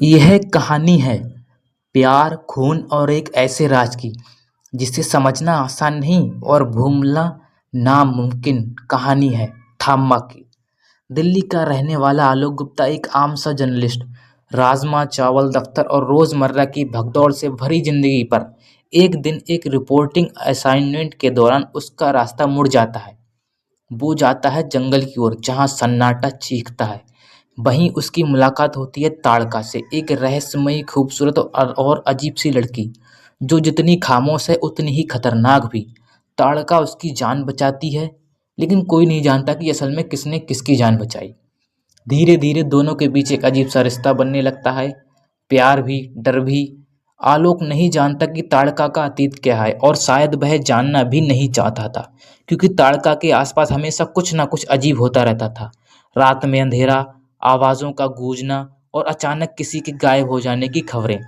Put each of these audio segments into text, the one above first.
यह कहानी है प्यार, खून और एक ऐसे राज की जिसे समझना आसान नहीं और भूलना नामुमकिन। कहानी है थाम्मा की। दिल्ली का रहने वाला आलोक गुप्ता एक आम सा जर्नलिस्ट, राजमा चावल दफ्तर और रोजमर्रा की भगदौड़ से भरी जिंदगी पर एक दिन एक रिपोर्टिंग असाइनमेंट के दौरान उसका रास्ता मुड़ जाता है। वो जाता है जंगल की ओर जहाँ सन्नाटा चीखता है। वहीं उसकी मुलाकात होती है ताड़का से, एक रहस्यमयी, खूबसूरत और अजीब सी लड़की जो जितनी खामोश है उतनी ही खतरनाक भी। ताड़का उसकी जान बचाती है, लेकिन कोई नहीं जानता कि असल में किसने किसकी जान बचाई। धीरे धीरे दोनों के बीच एक अजीब सा रिश्ता बनने लगता है, प्यार भी, डर भी। आलोक नहीं जानता कि ताड़का का अतीत क्या है, और शायद वह जानना भी नहीं चाहता था, क्योंकि ताड़का के आसपास हमेशा कुछ ना कुछ अजीब होता रहता था। रात में अंधेरा, आवाज़ों का गूंजना और अचानक किसी के गायब हो जाने की खबरें।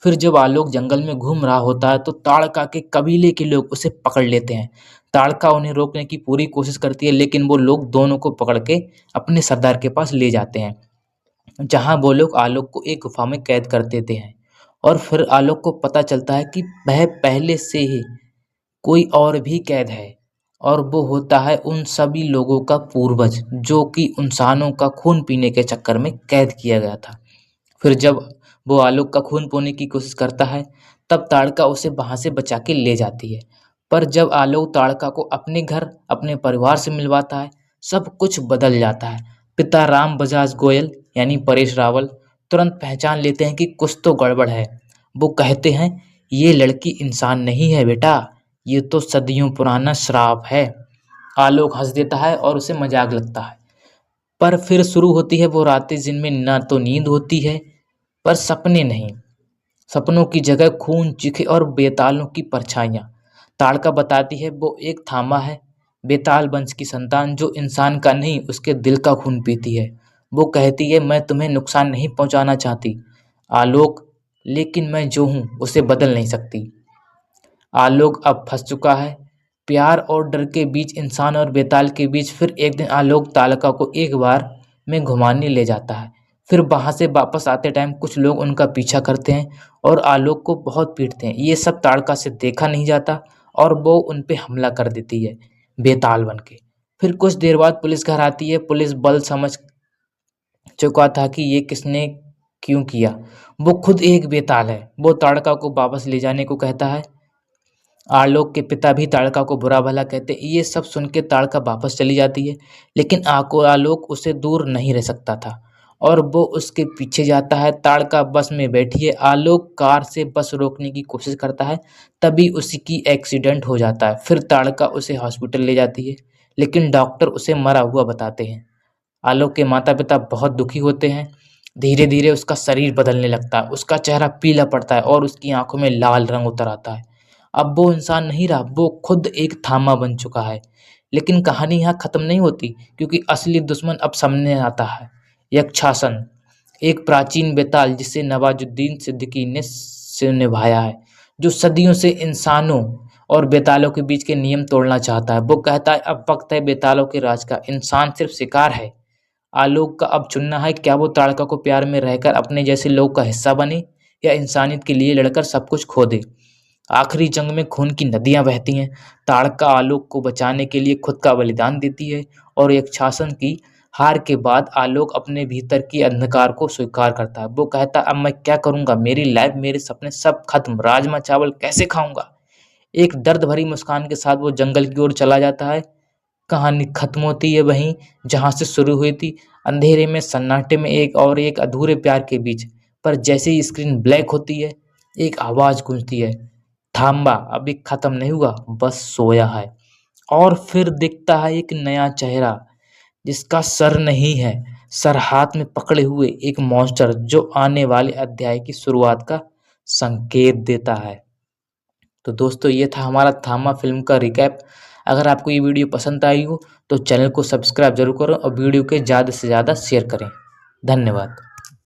फिर जब आलोक जंगल में घूम रहा होता है तो ताड़का के कबीले के लोग उसे पकड़ लेते हैं। ताड़का उन्हें रोकने की पूरी कोशिश करती है, लेकिन वो लोग दोनों को पकड़ के अपने सरदार के पास ले जाते हैं, जहां वो लोग आलोक को एक गुफा में कैद कर देते हैं। और फिर आलोक को पता चलता है कि वह पहले से ही कोई और भी कैद है, और वो होता है उन सभी लोगों का पूर्वज जो कि इंसानों का खून पीने के चक्कर में कैद किया गया था। फिर जब वो आलोक का खून पीने की कोशिश करता है, तब ताड़का उसे वहां से बचा के ले जाती है। पर जब आलोक ताड़का को अपने घर, अपने परिवार से मिलवाता है, सब कुछ बदल जाता है। पिता राम बजाज गोयल यानी परेश रावल तुरंत पहचान लेते हैं कि कुछ तो गड़बड़ है। वो कहते हैं, ये लड़की इंसान नहीं है बेटा, ये तो सदियों पुराना श्राप है। आलोक हंस देता है और उसे मजाक लगता है। पर फिर शुरू होती है वो रातें जिनमें ना तो नींद होती है, पर सपने नहीं। सपनों की जगह खून, चीखें और बेतालों की परछाइयाँ। ताड़का बताती है वो एक थामा है, बेताल वंश की संतान जो इंसान का नहीं उसके दिल का खून पीती है। वो कहती है, मैं तुम्हें नुकसान नहीं पहुंचाना चाहती आलोक, लेकिन मैं जो हूँ उसे बदल नहीं सकती। आलोक अब फंस चुका है, प्यार और डर के बीच, इंसान और बेताल के बीच। फिर एक दिन आलोक ताड़का को एक बार में घुमाने ले जाता है। फिर वहां से वापस आते टाइम कुछ लोग उनका पीछा करते हैं और आलोक को बहुत पीटते हैं। ये सब ताड़का से देखा नहीं जाता और वो उन पे हमला कर देती है बेताल बन के। फिर कुछ देर बाद पुलिस घर आती है। पुलिस बल समझ चुका था कि ये किसने क्यों किया। वो खुद एक बेताल है। वो ताड़का को वापस ले जाने को कहता है। आलोक के पिता भी ताड़का को बुरा भला कहते। ये सब सुन के ताड़का वापस चली जाती है, लेकिन आलोक उसे दूर नहीं रह सकता था और वो उसके पीछे जाता है। ताड़का बस में बैठी है, आलोक कार से बस रोकने की कोशिश करता है, तभी उसकी एक्सीडेंट हो जाता है। फिर ताड़का उसे हॉस्पिटल ले जाती है, लेकिन डॉक्टर उसे मरा हुआ बताते हैं। आलोक के माता पिता बहुत दुखी होते हैं। धीरे धीरे उसका शरीर बदलने लगता है, उसका चेहरा पीला पड़ता है और उसकी आंखों में लाल रंग उतर आता है। अब वो इंसान नहीं रहा, वो खुद एक थामा बन चुका है। लेकिन कहानी यहाँ खत्म नहीं होती, क्योंकि असली दुश्मन अब सामने आता है। यक्षासन, एक प्राचीन बेताल जिसे नवाजुद्दीन सिद्दीकी ने से निभाया है, जो सदियों से इंसानों और बेतालों के बीच के नियम तोड़ना चाहता है। वो कहता है, अब वक्त है बेतालों के राज का, इंसान सिर्फ शिकार है। आलोक का अब चुनना है, क्या वो ताड़का को प्यार में रहकर अपने जैसे लोग का हिस्सा बने, या इंसानियत के लिए लड़कर सब कुछ खो दे। आखिरी जंग में खून की नदियां बहती हैं। ताड़का आलोक को बचाने के लिए खुद का बलिदान देती है, और यक्षासन की हार के बाद आलोक अपने भीतर की अंधकार को स्वीकार करता है। वो कहता है, अब मैं क्या करूंगा, मेरी लाइफ, मेरे सपने सब खत्म, राजमा चावल कैसे खाऊंगा। एक दर्द भरी मुस्कान के साथ वो जंगल की ओर चला जाता है। कहानी खत्म होती है वहीं जहां से शुरू हुई थी, अंधेरे में, सन्नाटे में, एक अधूरे प्यार के बीच। पर जैसे ही स्क्रीन ब्लैक होती है, एक आवाज गूंजती है, थांबा, अभी खत्म नहीं हुआ, बस सोया है। और फिर दिखता है एक नया चेहरा, जिसका सर नहीं है, सर हाथ में पकड़े हुए एक मॉन्स्टर, जो आने वाले अध्याय की शुरुआत का संकेत देता है। तो दोस्तों, ये था हमारा थामा फिल्म का रिकैप। अगर आपको ये वीडियो पसंद आई हो तो चैनल को सब्सक्राइब जरूर करो और वीडियो के ज़्यादा से ज़्यादा शेयर करें। धन्यवाद।